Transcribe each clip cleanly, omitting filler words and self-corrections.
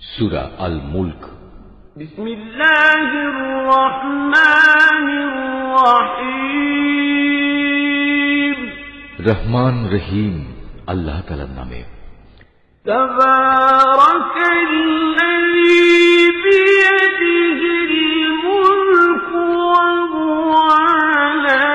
সূরা আল মুলক। বিসমিল্লাহির রহমানির রহিম। রহমান রহিম আল্লাহ তাআলার নামে। তাবারাকাল্লাযী বিয়াদিহিল মুলকু ওয়া হুয়া আলা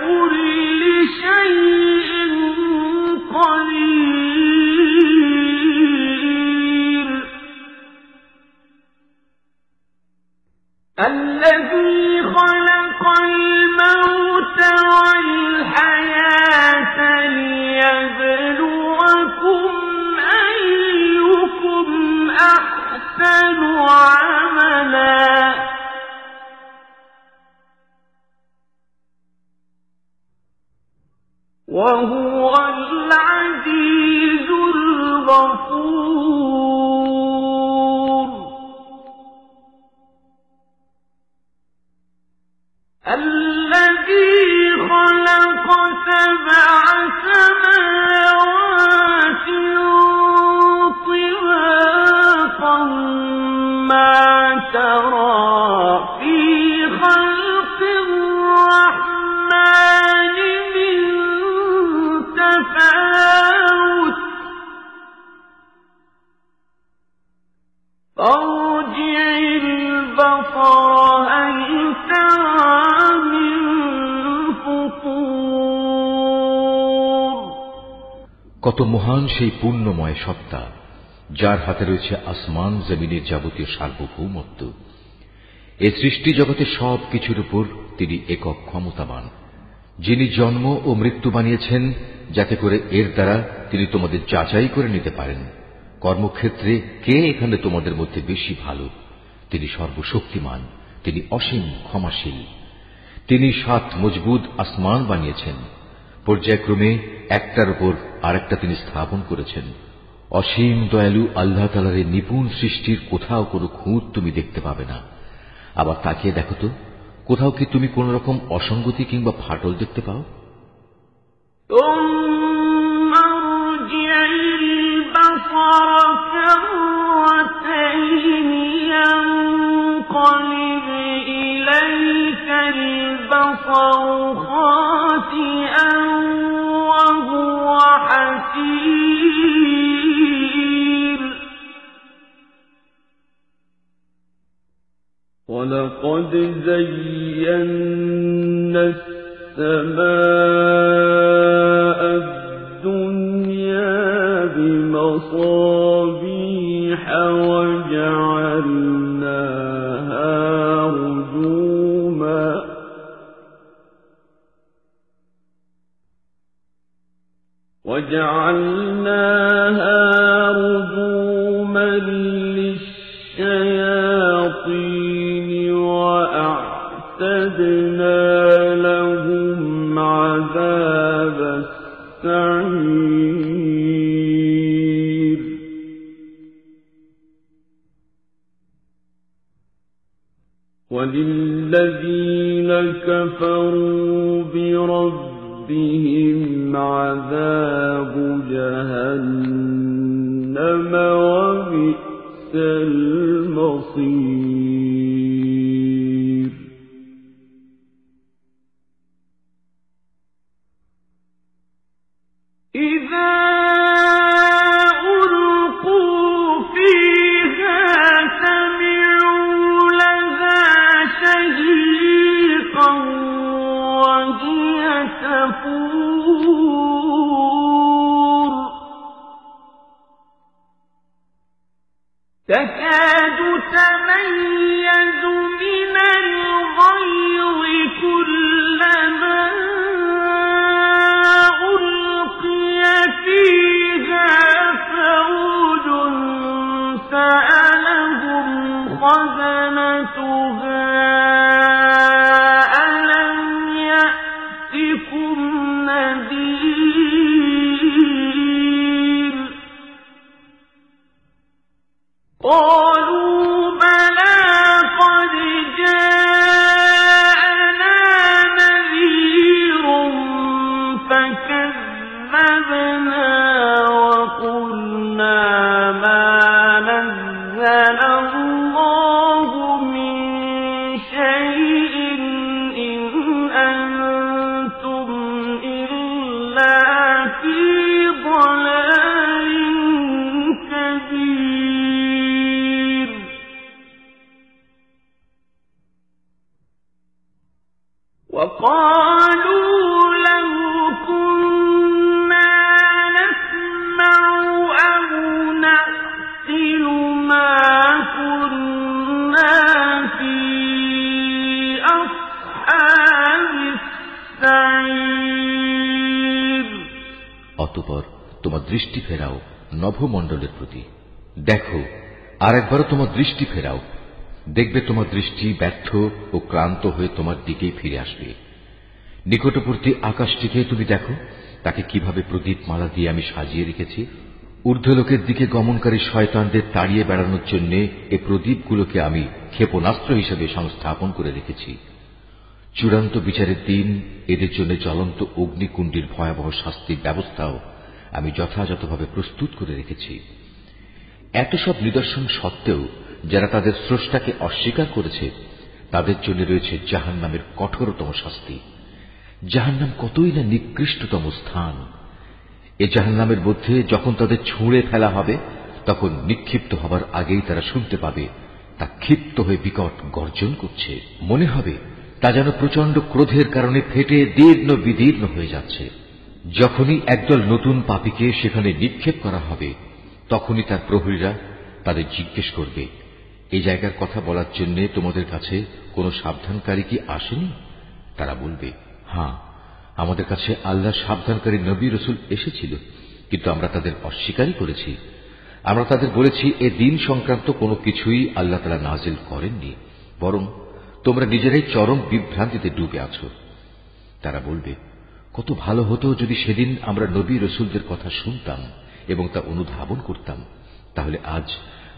কুল্লি শাইইন কাদির। الذي خلق الموت والحياة ليبلوكم أيكم أحسن عملا وهو العزيز الغفور. الذي خلق سبع سماوات طباقا ما ترى في خلق الرحمن من تفاوت فارجع البصر هل ترى من فطور. কত মহান সেই পূর্ণময় সত্তা, যার হাতে রয়েছে আসমান জমিনের যাবতীয় সার্বভৌমত্ব। এ সৃষ্টি জগতের সব কিছুর উপর তিনি একক ক্ষমতাবান, যিনি জন্ম ও মৃত্যু বানিয়েছেন যাতে করে এর দ্বারা তিনি তোমাদের যাচাই করে নিতে পারেন কর্মক্ষেত্রে কে এখানে তোমাদের মধ্যে বেশি ভালো। তিনি সর্বশক্তিমান, তিনি অসীম ক্ষমাশীল। তিনি 7 মজবুত আসমান বানিয়েছেন, পর্যায়ক্রমে একটার উপর আরেকটা তিনি স্থাপন করেছেন। অসীম দয়ালু আল্লাহ তাআলার এই নিপুণ সৃষ্টির কোথাও কোনো খুঁত তুমি দেখতে পাবে না। আবার তাকিয়ে দেখো তো, কোথাও কি তুমি কোন রকম অসঙ্গতি কিংবা ফাটল দেখতে পাও? ينقلب إليك البصر خاسئا وهو حسير. ولقد زينا السماء الدنيا بمصابيح وجعلناها رجوما للشياطين وأعتدنا لهم عذاب السعير. وللذين كفروا بربهم عذاب جهنم وبئس المصير. إذا ألقوا فيها سمعوا لها شهيقا وهي تفور تكاد تميز من الغيظ كلما ألقي فيها فوج سألهم خزنتها ألم يأتكم نذير قالوا بلى قد جاءنا نذير فكذبنا وقلنا ما نزل الله من شيء إن أنتم إلا في ضلال كبير وقالوا لو كنا نسمع أو نعقل ما كنا في أصحاب السعير অতঃপর তোমার দৃষ্টি ফেরাও নভমণ্ডলের প্রতি, দেখো আর একবারও তোমার দৃষ্টি ফেরাও, দেখবে তোমার দৃষ্টি ব্যর্থ ও ক্লান্ত হয়ে তোমার দিকেই ফিরে আসবে। নিকটবর্তী আকাশটিকে তুমি দেখো, তাকে কিভাবে প্রদীপ মালা দিয়ে আমি সাজিয়ে রেখেছি। ঊর্ধ্বলোকের দিকে গমনকারী শয়তানদের তাড়িয়ে বেড়ানোর জন্য এই প্রদীপগুলোকে আমি ক্ষেপণাস্ত্র হিসেবে সংস্থাপন করে রেখেছি। চূড়ান্ত বিচারের দিন এদের জন্য জ্বলন্ত অগ্নিকুণ্ডের ভয়াবহ শাস্তির ব্যবস্থাও আমি যথাযথভাবে প্রস্তুত করে রেখেছি। এত সব নিদর্শন সত্ত্বেও যারা তাদের স্রষ্টাকে অস্বীকার করেছে তাদের জন্য রয়েছে জাহান্নামের কঠোরতম শাস্তি। জাহান্নাম কতই না নিকৃষ্টতম স্থান। এ জাহান্নামের মধ্যে যখন তাদের ছুঁড়ে ফেলা হবে তখন নিক্ষিপ্ত হবার আগেই তারা শুনতে পাবে তা ক্ষিপ্ত হয়ে বিকট গর্জন করছে। মনে হবে তা যেন প্রচন্ড ক্রোধের কারণে ফেটে দীর্ণ বিদীর্ণ হয়ে যাচ্ছে। যখনই একদল নতুন পাপীকে সেখানে নিক্ষেপ করা হবে তখনই তার প্রহরীরা তাদের জিজ্ঞেস করবে, এই জায়গার কথা বলার জন্য তোমাদের কাছে কোনো সাবধানকারী কি আসেনি? তারা বলবে, হ্যাঁ, আমাদের কাছে আল্লাহর সাবধানকারী নবী রাসূল এসেছিল, কিন্তু আমরা তাদের অস্বীকারই করেছি। আমরা তাদের বলেছি এ দিন সংক্রান্ত কোনো কিছুই আল্লাহ তাআলা নাজিল করেননি, বরং তোমরা নিজেরাই চরম বিভ্রান্তিতে ডুবে আছো। তারা বলবে, কত ভালো হতো যদি সেদিন আমরা নবী রাসূলদের কথা শুনতাম এবং তা অনুধাবন করতাম, তাহলে আজ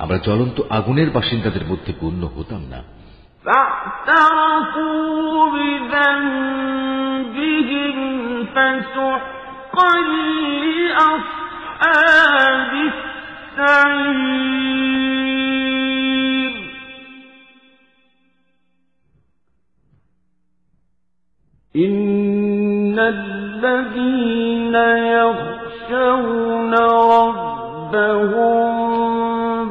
আমরা জ্বলন্ত আগুনের বাসিন্দাদের মধ্যে গণ্য হতাম না। فاعترفوا بذنبهم فسحقا لأصحاب السعير إن الذين يخشون ربهم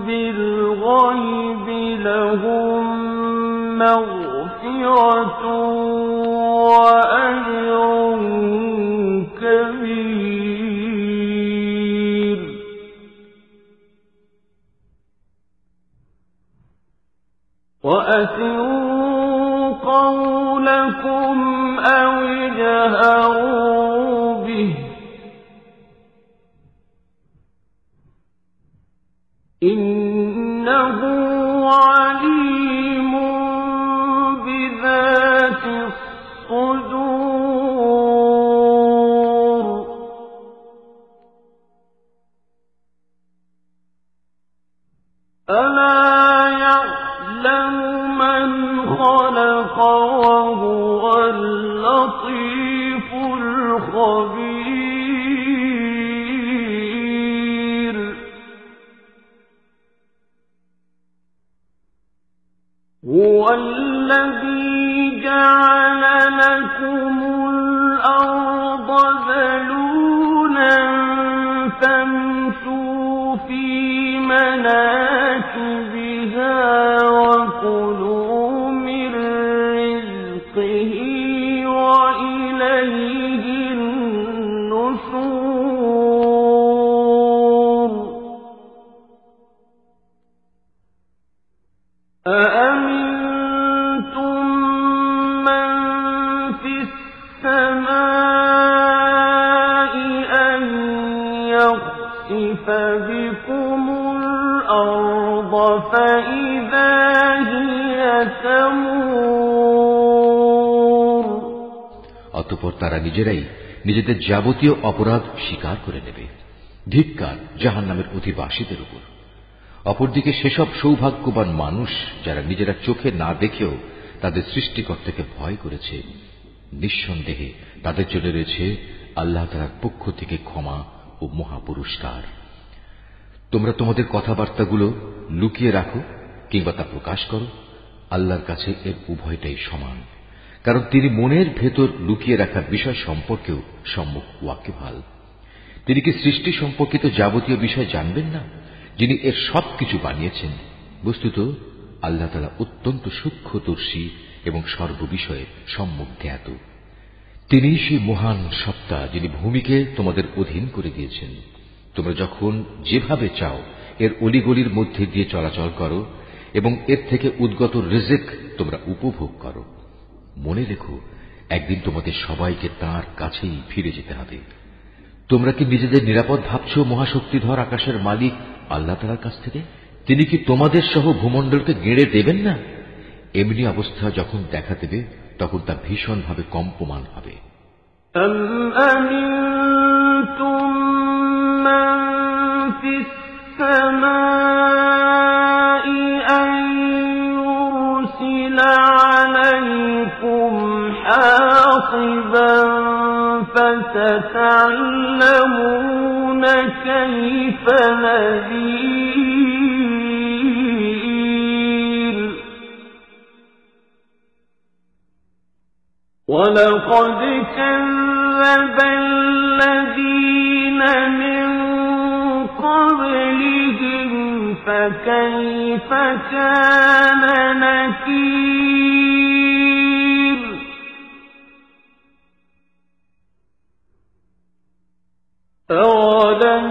بالغيب لهم مغفرة وأجر كبير وأسروا قولكم أو اجهروا به إنه عليم بذات الصدور ألا يعلم من خلق وهو اللطيف الخبير هو الذي جعل لكم الأرض ذلولا فامشوا في مناكبها وكلوا من رزقه وإليه النشور أأمنتم من في السماء أن يخسف بكم الأرض فإذا هي تمور অতঃপর তারা নিজেরাই নিজেদের যাবতীয় অপরাধ স্বীকার করে নেবে। ধিক্কার জাহান্নামের অধিবাসীদের উপর। অপরদিকে সেসব সৌভাগ্যবান মানুষ যারা নিজেরা চোখে না দেখেও তাদের সৃষ্টিকর্তাকে ভয় করেছে, নিঃসন্দেহে তাদের জন্য রয়েছে আল্লাহ তাআলার পক্ষ থেকে ক্ষমা ও মহাপুরস্কার। তোমরা তোমাদের কথাবার্তাগুলো লুকিয়ে রাখো কিংবা তা প্রকাশ করো, আল্লাহর কাছে এর উভয়টাই সমান, কারণ তিনি মনের ভেতর লুকিয়ে রাখার বিষয় সম্পর্কেও সম্মুখ ওয়াকিবহাল। তিনি কি সৃষ্টি সম্পর্কিত যাবতীয় বিষয় জানবেন না, যিনি এর সবকিছু বানিয়েছেন? বস্তুত আল্লাহ তাআলা অত্যন্ত সূক্ষ্মদর্শী এবং সর্ববিষয়ে সম্যক জ্ঞাত। তিনি সেই মহান সত্তা যিনি ভূমিকে তোমাদের অধীন করে দিয়েছেন। তোমরা যখন যেভাবে চাও এর অলিগলির মধ্যে দিয়ে চলাচল করো এবং এর থেকে উদ্গত রিজিক তোমরা উপভোগ করো। মনে রেখো, একদিন তোমাদের সবাইকে তাঁর কাছেই ফিরে যেতে হবে। তোমরা কি নিজেদের নিরাপদ ভাবছ মহাশক্তিধর আকাশের মালিক আল্লাহ তাআলার কাছ থেকে? তিনি কি তোমাদের সহ ভূমণ্ডলকে গেড়ে দেবেন না? এমনি অবস্থা যখন দেখা দেবে তখন তা ভীষণভাবে কম্পমান হবে। أَمْ أَمِنْتُمْ مَنْ فِي السَّمَاءِ أَنْ يُرْسِلَ عَلَيْكُمْ حَاصِبًا فَسَتَعْلَمُونَ كَيْفَ نَذِيرِ وَلَقَدْ كَذَّبَ الَّذِينَ مِنْ قَبْلِهِمْ فَكَيْفَ كَانَ نَكِيرِ أَوَلَمْ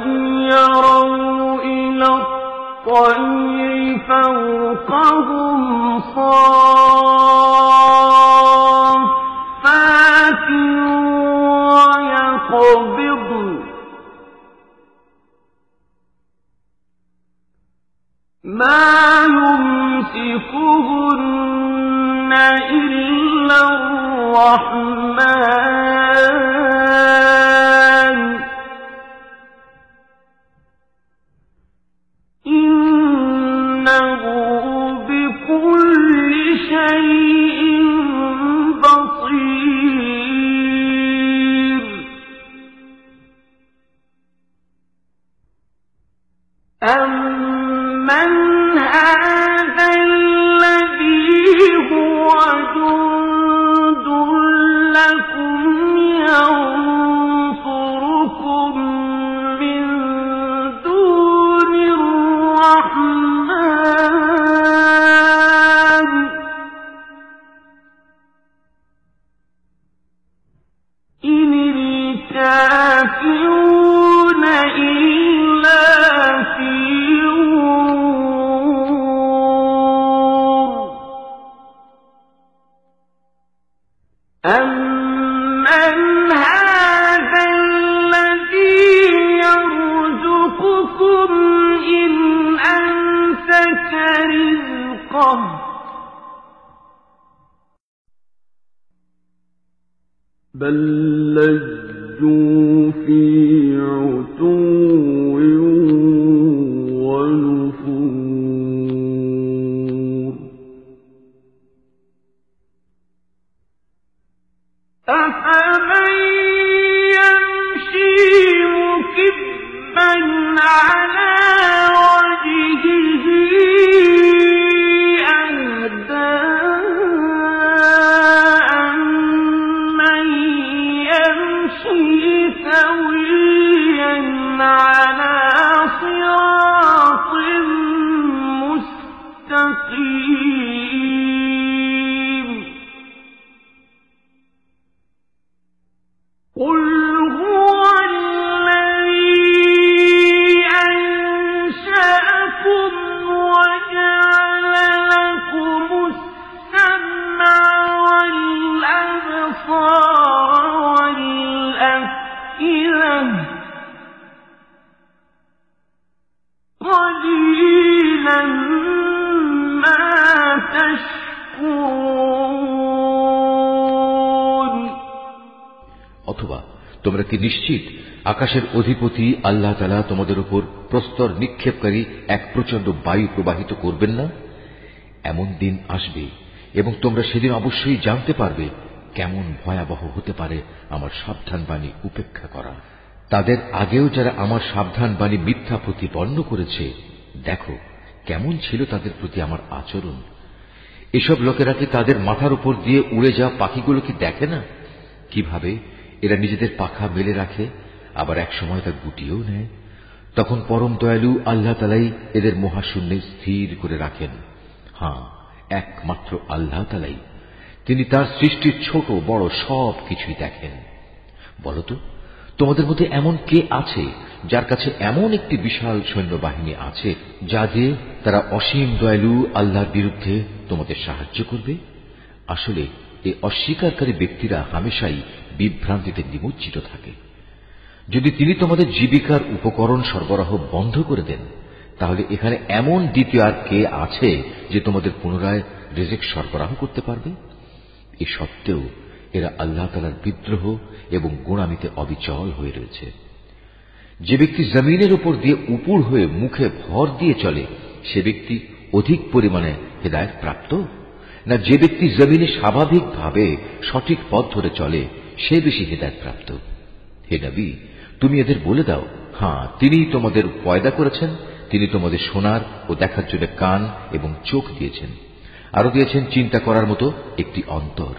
يَرَوْا إِلَى الطَّيْرِ فَوْقَهُمْ صَافَّاتٍ وَيَقْبِضْنَ مَا يُمْسِكُهُنَّ إِلَّا الرَّحْمَنُ إِنَّهُ بِكُلِّ شَيْءٍ بَصِيرٌ أَمَّنْ هَذَا الَّذِي هُوَ جُندٌ لَّكُمْ يَنصُرُكُم مِّن دُونِ الرَّحْمَنِ إِنِ الْكَافِرُونَ إِلَّا فِي غُرُورٍ أَمَّنْ هَذَا الَّذِي يَرْزُقُكُمْ إِنْ أَمْسَكَ رِزْقَهُ بَل لَّجُّوا فِي عُتُوٍّ وَنُفُورٍ أَفَمَن يَمْشِي مُكِبًّا عَلَى وَجْهِهِ أَهْدَىٰ أَمَّن يَمْشِي سَوِيًّا عَلَى صِرَاطٍ مُّسْتَقِيمٍ قُلْ هُوَ الَّذِي أَنشَأَكُمْ وَجَعَلَ لَكُمُ السَّمْعَ وَالْأَبْصَارَ وَالْأَفْئِدَةَ قَلِيلًا مَا تَشْكُرُونَ অথবা তোমরা কি নিশ্চিত আকাশের অধিপতি আল্লাহ তাআলা তোমাদের উপর প্রস্তর নিক্ষেপকারী এক প্রচন্ড বায়ু প্রবাহিত করবেন না? এমন দিন আসবে এবং তোমরা সেদিন অবশ্যই জানতে পারবে কেমন ভয়াবহ হতে পারে আমার সাবধান বাণী উপেক্ষা করা। তাদের আগেও যারা আমার সাবধান বাণী মিথ্যা প্রতিপন্ন করেছে, দেখো কেমন ছিল তাদের প্রতি আমার আচরণ। এসব লোকেরা কি তাদের মাথার উপর দিয়ে উড়ে যাওয়া পাখিগুলো কি দেখে না? কিভাবে এরা নিজেদের পাখা মেলে রাখে, আবার এক সময় তা গুটিয়েও নেয়। তখন পরম দয়ালু আল্লাহ তাআলাই এদের মহাশূন্যে স্থির করে রাখেন। হ্যাঁ, একমাত্র আল্লাহ তাআলাই, তিনি তার সৃষ্টির ছোট বড় সব কিছুই দেখেন। বলতো, তোমাদের মধ্যে এমন কে আছে যার কাছে এমন একটি বিশাল সৈন্যবাহিনী আছে যা দিয়ে তারা অসীম দয়ালু আল্লাহর বিরুদ্ধে তোমাদের সাহায্য করবে? আসলে এই অস্বীকারী ব্যক্তিরা হামেশাই বিভ্রান্তিতে নিমজ্জিত থাকে। যদি তিনি তোমাদের জীবিকার উপকরণ সরবরাহ বন্ধ করে দেন, তাহলে এখানে এমন দ্বিতীয় আর কে আছে যে তোমাদের পুনরায় রিজিক সরবরাহ করতে পারবে? এ সত্ত্বেও এরা আল্লাহ তাআলার বিদ্রোহ এবং গোঁড়ামিতে অবিচল হয়ে রয়েছে। যে ব্যক্তি জমিনের উপর দিয়ে উপুর হয়ে মুখে ভর দিয়ে চলে, সে ব্যক্তি অধিক পরিমাণে হেদায়েত প্রাপ্ত, না যে ব্যক্তি জমিনে স্বাভাবিকভাবে সঠিক পথ ধরে চলে সে বেশি হেদায়েত প্রাপ্ত? হে নবী, তুমি এদের বলে দাও, হ্যাঁ, তিনিই তোমাদের পয়দা করেছেন, তিনি তোমাদের শোনার ও দেখার জন্য কান এবং চোখ দিয়েছেন, আরো দিয়েছেন চিন্তা করার মতো একটি অন্তর।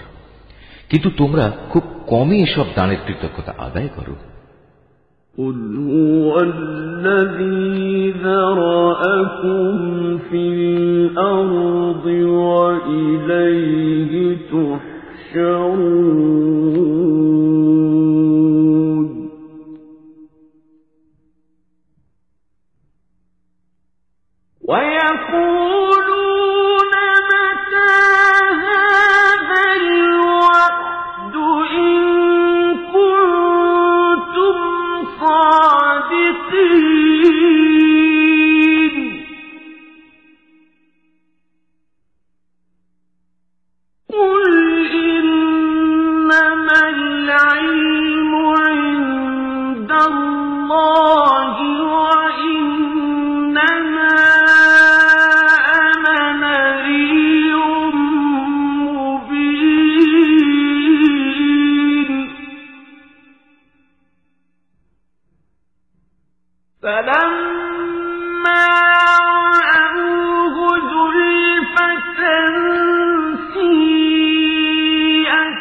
কিন্তু তোমরা খুব কমই এসব দানের কৃতজ্ঞতা আদায় করো। قُلْ هُوَ الَّذِي ذَرَأَكُمْ فِي الْأَرْضِ وَإِلَيْهِ تُحْشَرُونَ وَيَقُولُونَ مَتَى هَذَا الْوَعْدُ إِن كُنتُمْ صَادِقِينَ قُلْ إِنَّمَا الْعِلْمُ عِندَ اللَّهِ وَإِنَّمَا أَنَا نَذِيرٌ مُبِينٌ فَلَمَّا رَأَوْهُ زُلْفَةً سِيئَتْ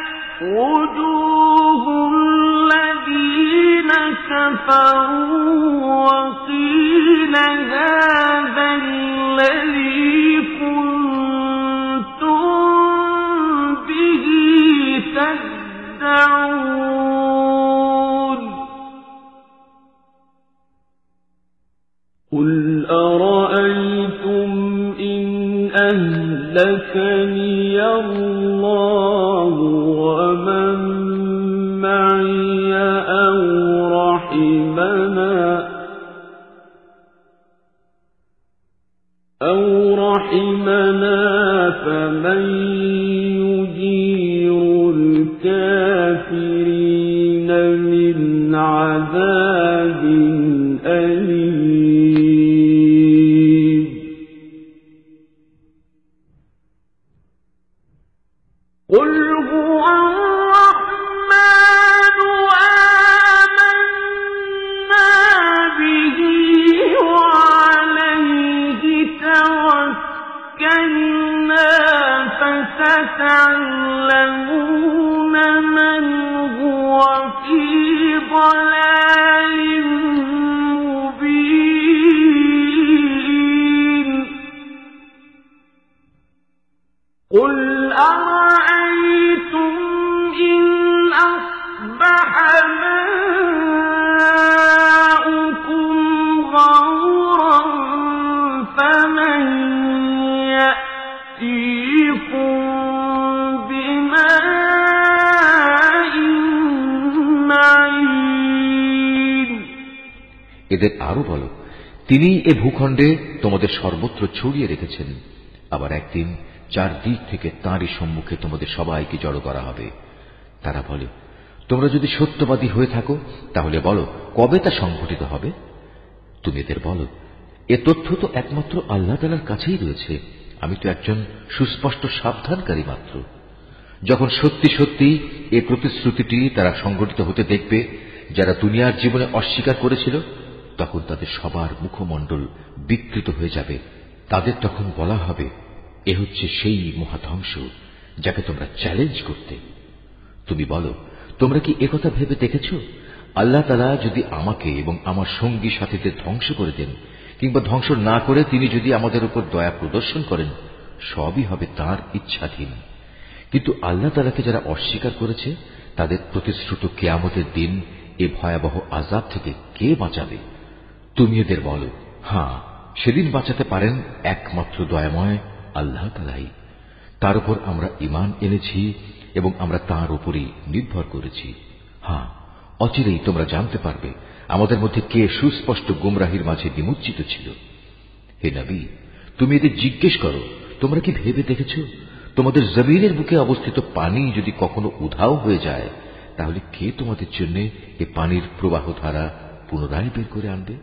وُجُوهُ الَّذِينَ كَفَرُوا وَقِيلَ هَذَا الَّذِي كُنتُم بِهِ تَدَّعُونَ قُلْ أَرَأَيْتُمْ إِنْ أَهْلَكَنِيَ اللَّهُ وَمَن مَّعِيَ أَوْ رَحِمَنَا فَمَن يُجِيرُ الْكَافِرِينَ مِنْ عَذَابٍ أَلِيمٍ قُلْ هُوَ الرَّحْمَنُ آمَنَّا بِهِ وَعَلَيْهِ تَوَكَّلْنَا فَسَتَعْلَمُونَ مَنْ هُوَ فِي ضَلَالٍ مُبِينٍ قُلْ أَرَأَيْتُمْ إِنْ أَصْبَحَ مَاؤُكُمْ غَوْرًا فَمَن يَأْتِيكُم بِمَاءٍ مَّعِينٍ এদের আরো বলো, তিনি এ ভূখণ্ডে তোমাদের সর্বত্র ছড়িয়ে রেখেছেন, আবার একদিন চারদিক থেকে তাঁরই সম্মুখে তোমাদের সবাইকে জড়ো করা হবে। তারা বলে, তোমরা যদি সত্যবাদী হয়ে থাকো তাহলে বলো কবে তা সংঘটিত হবে? তুমি এদের বলো, এ তথ্য তো একমাত্র আল্লাহ তাআলার কাছেই রয়েছে, আমি তো একজন সুস্পষ্ট সাবধানকারী মাত্র। যখন সত্যি সত্যি এ প্রতিশ্রুতিটি তারা সংঘটিত হতে দেখবে যারা দুনিয়ার জীবনে অস্বীকার করেছিল, তখন তাদের সবার মুখমণ্ডল বিকৃত হয়ে যাবে, তাদের তখন বলা হবে, এ হচ্ছে সেই মহাধ্বংস যাকে তোমরা চ্যালেঞ্জ করতে। তুমি বলো, তোমরা কি একথা ভেবে দেখেছ, আল্লাহ তাআলা যদি আমাকে এবং আমার সঙ্গী সাথীদের ধ্বংস করে দেন, কিংবা ধ্বংস না করে তিনি যদি আমাদের উপর দয়া প্রদর্শন করেন, সবই হবে তাঁর ইচ্ছাধীন। কিন্তু আল্লাহ তাআলাকে যারা অস্বীকার করেছে, তাদের প্রতিশ্রুত কিয়ামতের দিন এ ভয়াবহ আযাব থেকে কে বাঁচাবে? তুমি এদের বলো, হ্যাঁ, সেদিন বাঁচাতে পারেন একমাত্র দয়াময় আল্লাহ তাআলাই। তার উপর আমরা ঈমান এনেছি এবং আমরা তাঁর উপরই নির্ভর করেছি। হ্যাঁ, অচিরেই তোমরা জানতে পারবে আমাদের মধ্যে কে সুস্পষ্ট গুমরাহির মাঝে নিমজ্জিত ছিল। হে নবী, তুমি এদের জিজ্ঞেস করো, তোমরা কি ভেবে দেখেছ, তোমাদের জমিনের বুকে অবস্থিত পানি যদি কখনো উধাও হয়ে যায়, তাহলে কে তোমাদের জন্য এ পানির প্রবাহ ধারা পুনরায় বের করে আনবে?